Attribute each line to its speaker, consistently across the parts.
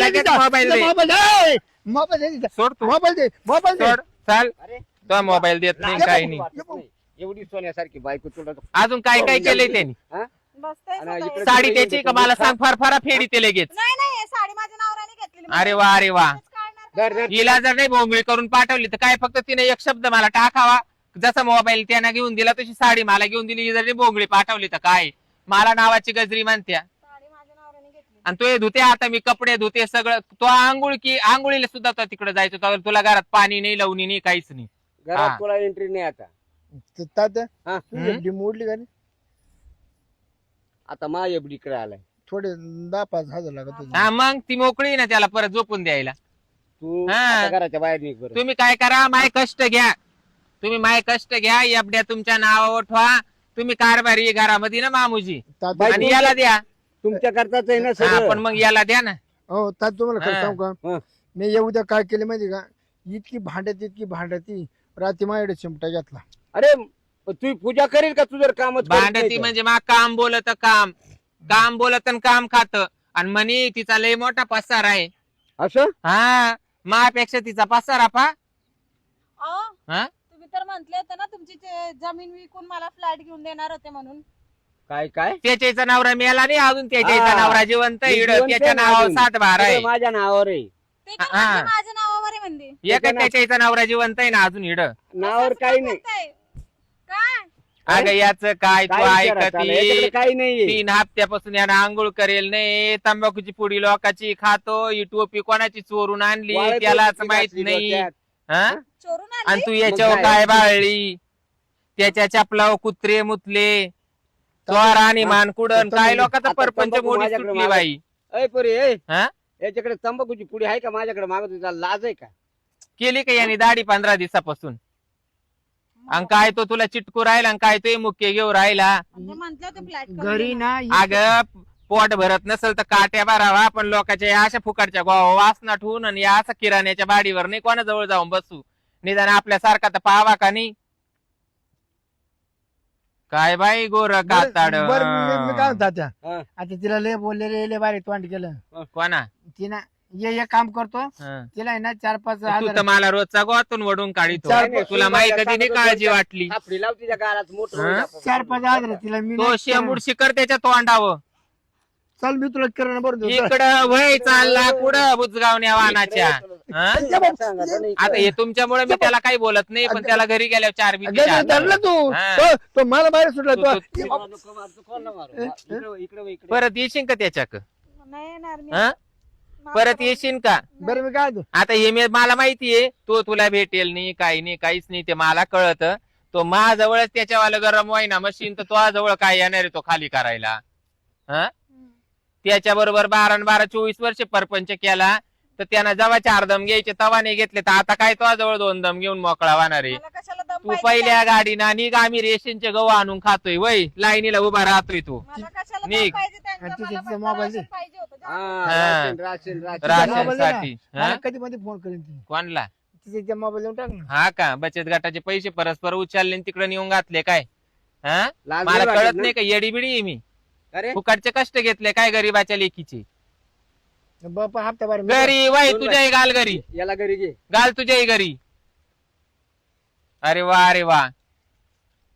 Speaker 1: लगेच मोबाईल दे.
Speaker 2: मोबाईल
Speaker 1: सोड तू.
Speaker 2: मोबाईल दे मोबाईल दे.
Speaker 1: सोड चाल.
Speaker 3: अरे
Speaker 1: तो मोबाईल देत नाही काही नाही.
Speaker 3: एवढी सोन्यासारखी बायको तुला
Speaker 1: अजून काय काय केलंय त्यांनी.
Speaker 4: बसताय
Speaker 3: आणि
Speaker 4: स्वतः.
Speaker 3: इकडे-
Speaker 1: साडी त्याची का मला सांग फार फार फेडी ते लगेच.
Speaker 4: नाही नाही साडी माझ्या नवऱ्याने घेतलेली.
Speaker 1: अरे वा अरे वा.
Speaker 4: तेच काढणार का?
Speaker 1: हिला जर नाही भोंगळी करून पाठवली तर काय फक्त तिने एक शब्द मला टाकावा. जसा मोबाईल त्यांना घेऊन दिला तशी साडी मला घेऊन दिली. ही जर नाही भोंगळी पाठवली तर काय मला नावाची गजरी म्हणत्या.
Speaker 4: साडी माझ्या नवऱ्याने घेतली.
Speaker 1: आणि तो धुते आता मी कपडे धुते सगळं. तो आंघोळीला सुद्धा तो तिकडे जायचो तर तुला घरात पाणी नाही लावणी नाही काहीच नाही.
Speaker 3: घरात तुला एंट्री नाही आता.
Speaker 2: तात्या
Speaker 3: हा.
Speaker 2: तुझी मोडली का नाही?
Speaker 3: आता मा एवढी इकडे आलाय.
Speaker 2: थोडे 10-5 हजार लागत होते.
Speaker 1: हा मग ती मोकळी ना त्याला परत झोपून द्यायला.
Speaker 3: तू
Speaker 1: हा.
Speaker 3: आता घराच्या बाहेर निघ बरं.
Speaker 1: तुम्ही काय करा माय कष्ट घ्या. तुम्ही माय कष्ट घ्या. एवढ्या तुमच्या नावावर ठेवा. तुम्ही कारभारी घरामध्ये ना मामूजी
Speaker 2: तात्या
Speaker 1: आणि याला द्या.
Speaker 3: तुमच्या करताच आहे ना
Speaker 1: हा,
Speaker 3: सगळं.
Speaker 1: पण मग याला द्या ना.
Speaker 2: हो तात्या तुम्हाला खरं
Speaker 1: हा.
Speaker 2: सांगू
Speaker 3: हा.
Speaker 2: का मी उद्या काय केलं माहिती का इतकी भांडती रात्री माझ्याकडे चिमटा घेतला.
Speaker 3: अरे तू पूजा करेल का तू जर कामच करत नाही
Speaker 1: भांडती
Speaker 3: तर?
Speaker 1: म्हणजे मग काम बोलत काम बोलत आणि काम खात. आणि म्हणे तिचा लय मोठा पसार आहे.
Speaker 3: असं
Speaker 1: हा मापेक्षा तिचा पसारा पा.
Speaker 4: अहो,
Speaker 1: हा?
Speaker 4: तुम्ही तर म्हंटले होते ना तुमची ते जमीन विकून मला फ्लॅट घेऊन देणार होते म्हणून.
Speaker 3: काय काय
Speaker 1: त्याच्या नवरा मेला नाही अजून. त्याच्या
Speaker 3: हा.
Speaker 1: नवरा जिवंत
Speaker 3: मी
Speaker 1: इड
Speaker 3: जिवंत
Speaker 1: त्याच्या
Speaker 3: आहे ना
Speaker 1: नावावर
Speaker 3: अजून.
Speaker 1: 7-12 आहे.
Speaker 3: सगळं माझ्या नावावर आहे.
Speaker 4: ते तर
Speaker 1: हा.
Speaker 4: म्हणते माझ्या नावावर आहे म्हणते.
Speaker 1: एक त्याच्या नावरा जिवंत आहे ना अजून इड.
Speaker 3: नावावर
Speaker 4: असं
Speaker 3: काही
Speaker 4: का
Speaker 3: नाही.
Speaker 4: करताय? काय
Speaker 1: अगं याच काय तू
Speaker 3: काय विचारायचं आलं?
Speaker 1: ऐकती.
Speaker 3: याच्याकडे काही नाहीये.
Speaker 1: 3 हप्त्यापासून यानं आंघोळ करेल नाही. तंबाखूची पुडी लोकाची खातो. ही टोपी कोणाची चोरून आणली
Speaker 3: वाळत
Speaker 1: त्यालाच
Speaker 3: होती
Speaker 1: माहित
Speaker 3: घातली
Speaker 1: नाही.
Speaker 3: डोक्यात.
Speaker 1: हा?
Speaker 4: चोरून
Speaker 1: आणि
Speaker 4: आणली?
Speaker 1: तू याच्यावर
Speaker 3: मग
Speaker 1: काय
Speaker 3: काय?
Speaker 1: बाळली. त्याच्या चपलावर कुत्रे मुतले. चोर आणि मानकुडन काय लोकांचा
Speaker 3: आता
Speaker 1: परपंच
Speaker 3: तंबाखू
Speaker 1: मोडी
Speaker 3: माझ्याकडे
Speaker 1: सुटली
Speaker 3: मागं-
Speaker 1: बाई.
Speaker 3: अय पोरी ए
Speaker 1: हा?
Speaker 3: याच्याकडे तंबाखूची पुडी आहे का माझ्याकडे मागत तुला लाज आहे का?
Speaker 1: केली का याने दाढी 15 दिवसापासून. आणि काय तो तुला चिटकू राहिला आणि काय तो मुख्य घेऊ राहिला.
Speaker 4: म्हणजे म्हंटले होते फ्लॅट
Speaker 2: घरी ना
Speaker 1: अग पोट भरत नसेल तर काट्या भरावा. पण लोकांच्या या अशा फुकाटच्या गोवा वासना ठेवून आणि या असं किराण्याच्या बाडीवर नाही कोणाजवळ जाऊन बसू. निदान आपल्यासारखा तर पाहावा का नाही. काय बाई गोर काताड.
Speaker 2: बरं, मी काय म्हणतो तात्या
Speaker 3: हा.
Speaker 2: आता तिला लय बोलले लय बारी तोंड केलं
Speaker 1: कोणा
Speaker 2: तिनं ये काम करतो
Speaker 1: हं.
Speaker 2: तिला आहे ना 4-5
Speaker 1: तू तर
Speaker 2: हजार
Speaker 1: मला रोजचा गोतून वडून काढितो.
Speaker 2: चार-
Speaker 1: तुला माही कधी नाही काळजी वाटली.
Speaker 3: सापडी लाव तिच्या गालात मोठं
Speaker 1: हा?
Speaker 3: होईल आपण.
Speaker 2: 4-5 हजार तिला मी
Speaker 1: तो
Speaker 2: नाही
Speaker 1: शेंबूड शिकर त्याच्या तोंडावं.
Speaker 2: चल मी तुला किराणा भरून देतो.
Speaker 1: इकडं वय चालला कुठं बुजगावण्या वाहनाच्या. हं?
Speaker 3: सांगायचं नाही.
Speaker 1: आता हे तुमच्यामुळे मी त्याला काही बोलत नाही. पण त्याला घरी गेल्यावर 4 बिंदी
Speaker 2: अगं, धरलं तू
Speaker 1: हा.
Speaker 2: तो मला बाहेर सुटला
Speaker 1: तू-
Speaker 2: तो
Speaker 1: तू-
Speaker 3: नको मारू, कोणाला मारू? इकडे वळ, इकडे.
Speaker 1: परत येशील का त्याच्याक.
Speaker 4: नाही येणार मी.
Speaker 1: हं? परत येशील का.
Speaker 2: बरं मी काय म्हणतो,
Speaker 1: आता हे मला माहितीये तो तुला भेटेल नाही काही नाही काहीच नाही ते मला कळत. तो माझ्याजवळच त्याच्यावाला गरम वाईना मशीन तर तो जवळ काय येणार आहे तो खाली करायला. हं? त्याच्या बरोबर 12 24 वर्ष परपंच केला तर त्यानं जेव्हा 4 दम घ्यायचे तवा नाही घेतले तर आता काय तो जवळ 2 दम घेऊन मोकळा होणार आहे.
Speaker 4: मला कशाला दम
Speaker 1: तू
Speaker 4: पाहिजे
Speaker 1: पहिल्या गाडीना निघ आम्ही रेशनचे गहू आणून खातोय वय लाईनीला उभा राहतोय तू.
Speaker 4: मला कशाला दम
Speaker 1: निघ.
Speaker 4: पाहिजे त्यांचं?
Speaker 2: आणि
Speaker 4: मला
Speaker 2: तिथे
Speaker 4: फक्त
Speaker 2: मोबाईल दे.
Speaker 4: राशन पाहिजे होतं.
Speaker 3: हा,
Speaker 1: हा.
Speaker 3: राशन.
Speaker 1: राशन
Speaker 2: मोबाईल दे ना.
Speaker 1: साठी.
Speaker 2: मला
Speaker 1: हं?
Speaker 2: कधी मध्ये फोन करेन ती
Speaker 1: कोणला
Speaker 2: तिच्या मोबाईल देऊन टाक ना.
Speaker 1: हा का बचत गटाचे पैसे परस्पर उचलले तिकडे नेऊन घातले काय. हा
Speaker 3: लाज
Speaker 1: मला
Speaker 3: नाही
Speaker 1: कळत
Speaker 3: वाटत
Speaker 1: नाही का येडी बिडी आहे मी.
Speaker 3: अरे
Speaker 1: फुकटचे कष्ट घेतले काय गरीबाच्या लेकीचे.
Speaker 2: बापा हप्ता बार
Speaker 1: घरी वय
Speaker 3: दोन
Speaker 1: तुझ्याही घाल घरी
Speaker 3: याला घरी घे,
Speaker 1: घाल तुझ्याही घरी. अरे वा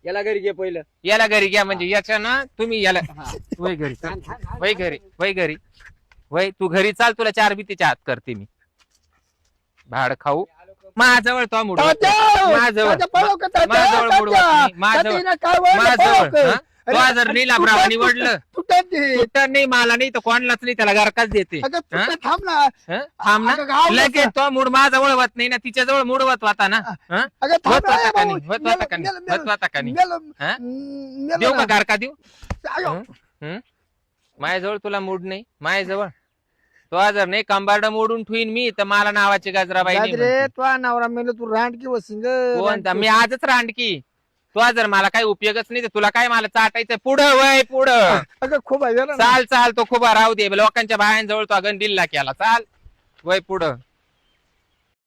Speaker 3: याला घरी घे पहिलं.
Speaker 1: याला घरी घ्या म्हणजे याच्या ना तुम्ही याला वय घरी वय घरी वय तू घरी चाल तुला 4 भीतीच्या हात करते मी. भाड खाऊ माझ्याजवळ तो मुड माझ्याजवळ तो जर नीलाभरावा निवडलं तुटर नाही मला नाही तर कोणालाच नाही त्याला घरकाच देते.
Speaker 2: थांब ना
Speaker 1: हं? थांब ना
Speaker 2: अगं, गाव
Speaker 1: लगेच तो मूड माझ्याजवळ होत नाही ना तिच्याजवळ मूड होत होता ना. हं?
Speaker 2: अगं, थांब
Speaker 1: होत
Speaker 2: ना,
Speaker 1: होता का
Speaker 2: भाऊ.
Speaker 1: नाही होत होता का नाही
Speaker 2: मेलं,
Speaker 1: होत होता का नाही.
Speaker 2: मेलं,
Speaker 1: हं?
Speaker 2: मेलं
Speaker 1: देऊ का
Speaker 2: ना.
Speaker 1: घरका देऊ.
Speaker 2: अगं,
Speaker 1: हं? हं? माझ्याजवळ तुला मूड नाही माझ्याजवळ. तो जर नाही कंबार्ड मोडून ठेवीन मी तर मला नावाची गजराबाई नाही
Speaker 2: गाजरे
Speaker 1: म्हणते.
Speaker 2: तो नवरा मेलो तू रांडकी वसिंग
Speaker 1: कोणता मी आजच रांडकी. तो जर मला काही उपयोगच नाही तर तुला काय मला चाटायचं पुढं वय पुढं.
Speaker 2: अगं खूप आहे जरा ना.
Speaker 1: चाल तो खूप राहू दे लोकांच्या बायांजवळ तो गंडिल्ला केला चाल वय पुढं.